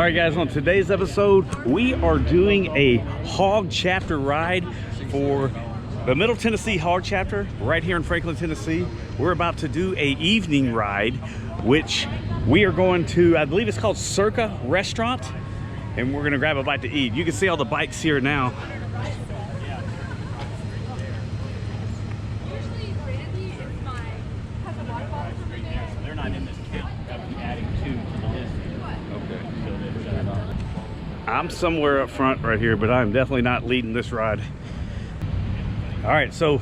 Alright guys, on today's episode, we are doing a HOG Chapter ride for the Middle Tennessee HOG Chapter right here in Franklin, Tennessee. We're about to do a evening ride, which we are going to, I believe it's called Circa restaurant, and we're gonna grab a bite to eat. You can see all the bikes here now. They're not in this count. I'm adding two to the list. Okay. I'm somewhere up front right here, but I'm definitely not leading this ride. All right, so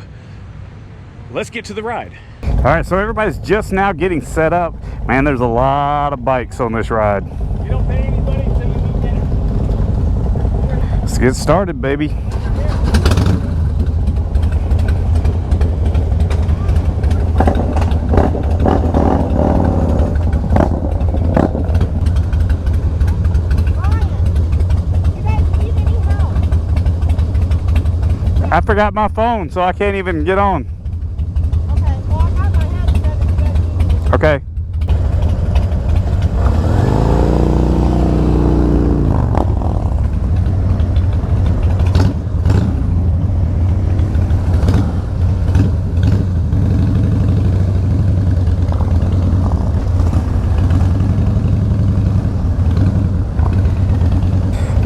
let's get to the ride. All right, so everybody's just now getting set up. Man, there's a lot of bikes on this ride. You don't pay anybody until you go get it. Let's get started, baby. I forgot my phone, so I can't even get on. Okay, well, I got my headset. Okay.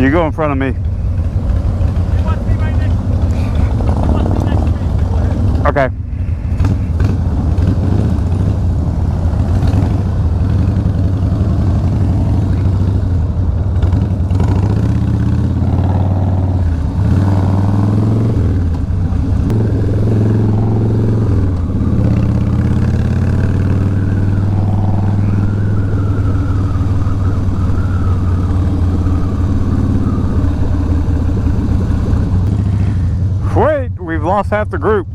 You go in front of me. Okay. Wait, we've lost half the group.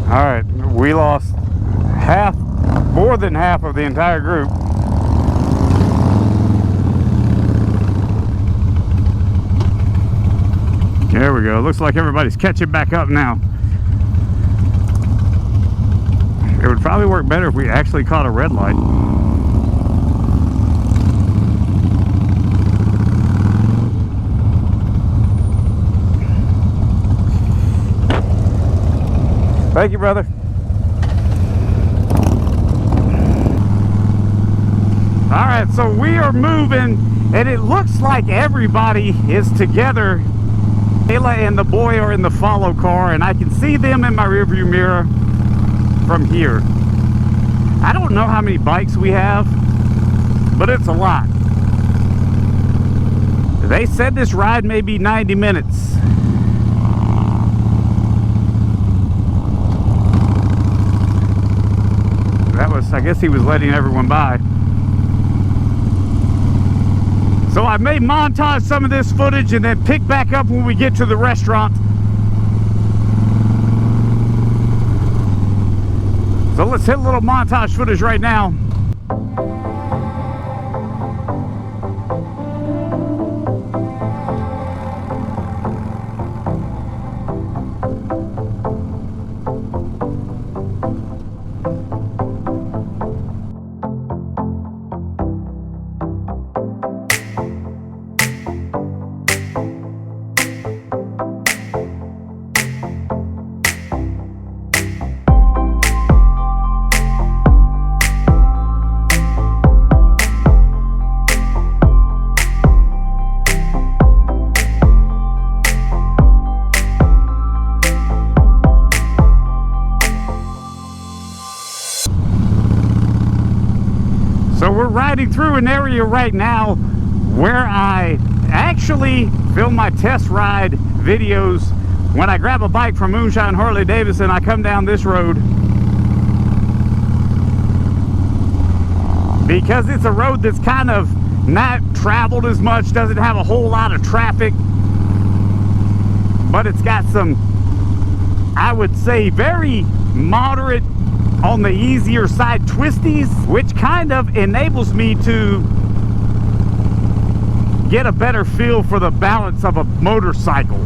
All right, we lost more than half of the entire group. There we go. Looks like everybody's catching back up now. It would probably work better if we actually caught a red light. Thank you, brother. All right, so we are moving, and it looks like everybody is together. Ayla and the boy are in the follow car, and I can see them in my rearview mirror from here. I don't know how many bikes we have, but it's a lot. They said this ride may be 90 minutes. I guess he was letting everyone by. So I may montage some of this footage and then pick back up when we get to the restaurant. So let's hit a little montage footage right now. So we're riding through an area right now where I actually film my test ride videos. When I grab a bike from Moonshine Harley Davidson, I come down this road because it's a road that's kind of not traveled as much, doesn't have a whole lot of traffic, but it's got some, I would say, very moderate on the easier side twisties, which kind of enables me to get a better feel for the balance of a motorcycle.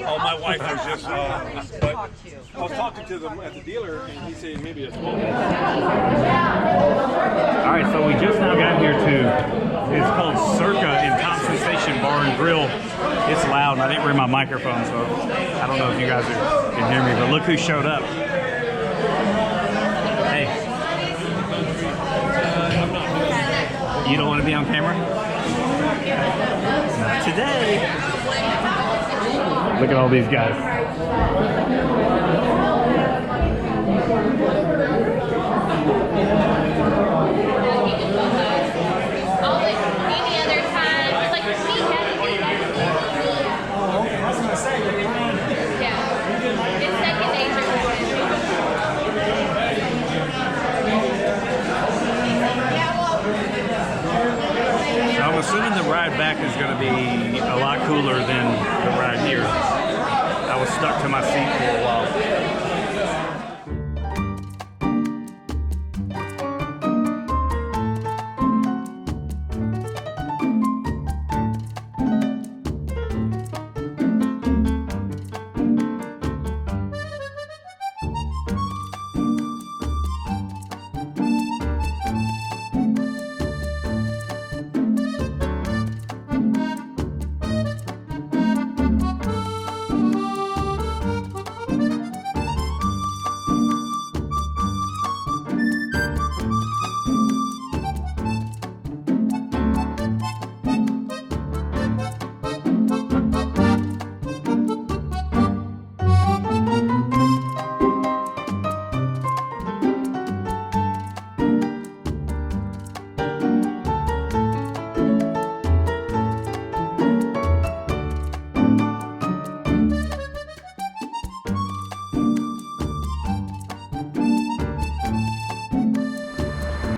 Oh, my wife was just, but I was talking to them at the dealer, and he said maybe a small. All right, so we just now got here to, it's called Circa in Thompson Station Bar and Grill. It's loud, and I didn't bring my microphone, so I don't know if you guys can hear me, but look who showed up. Hey. You don't want to be on camera? Not today. Look at all these guys. I'm assuming the ride back is going to be a lot cooler than the ride here. I was stuck to my seat for a while.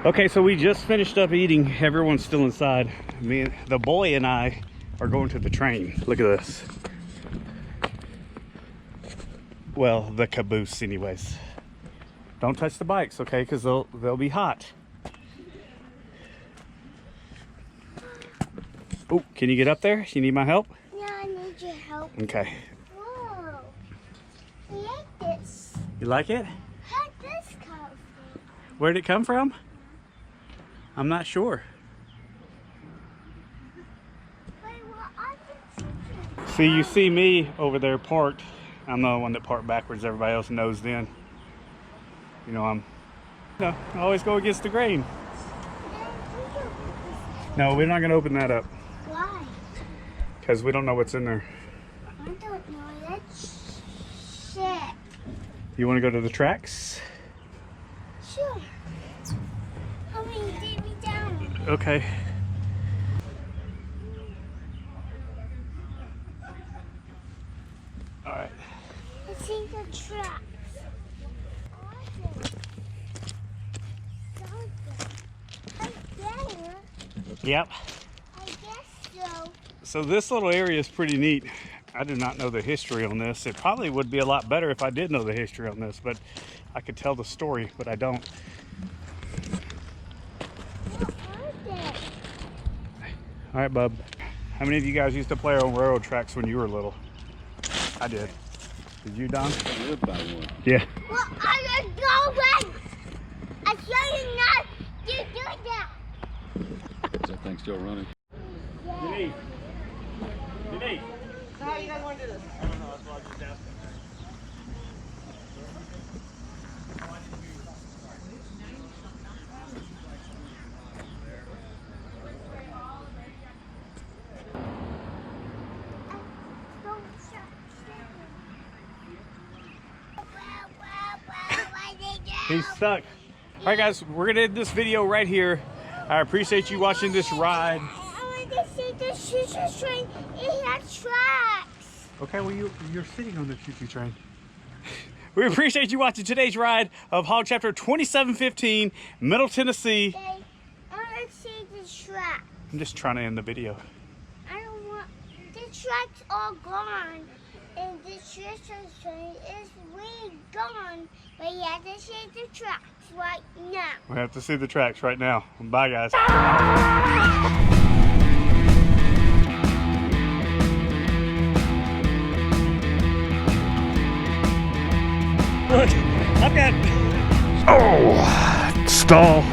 Okay, so we just finished up eating. Everyone's still inside. The boy and I are going to the train. Look at this. Well, the caboose anyways. Don't touch the bikes, okay? Because they'll be hot. Oh, can you get up there? You need my help? Yeah, I need your help. Okay. Whoa. I like this. You like it? How'd this come? Where'd it come from? I'm not sure. See, you see me over there parked. I'm the only one that parked backwards. Everybody else nosed in. You know, I always go against the grain. No, we're not going to open that up. Why? Because we don't know what's in there. I don't know. That's shit. You want to go to the tracks? Sure. How many take me down? Okay. All right. I see the tracks. Yep. I guess so. So this little area is pretty neat. I do not know the history on this. It probably would be a lot better if I did know the history on this, but I could tell the story, but I don't. What are they? All right, bub. How many of you guys used to play on railroad tracks when you were little? I did. Did you, Don? I lived by one. Yeah. Well, I was going. I show you not to do that. Is that thing still running? Denise. Denise. So how you guys want to do this? I don't know. That's why I just asked. He's stuck. All right, guys, we're gonna end this video right here. I appreciate you watching this ride. I want to see the choo-choo train. It has tracks. Okay, well, you're sitting on the choo-choo train. We appreciate you watching today's ride of HOG Chapter 2715, Middle Tennessee. I want to see the tracks. I'm just trying to end the video. I don't want the tracks all gone, and the choo-choo train is way gone. But you have to see the tracks right now. We have to see the tracks right now. Bye, guys. Look, I've got... Oh, stall.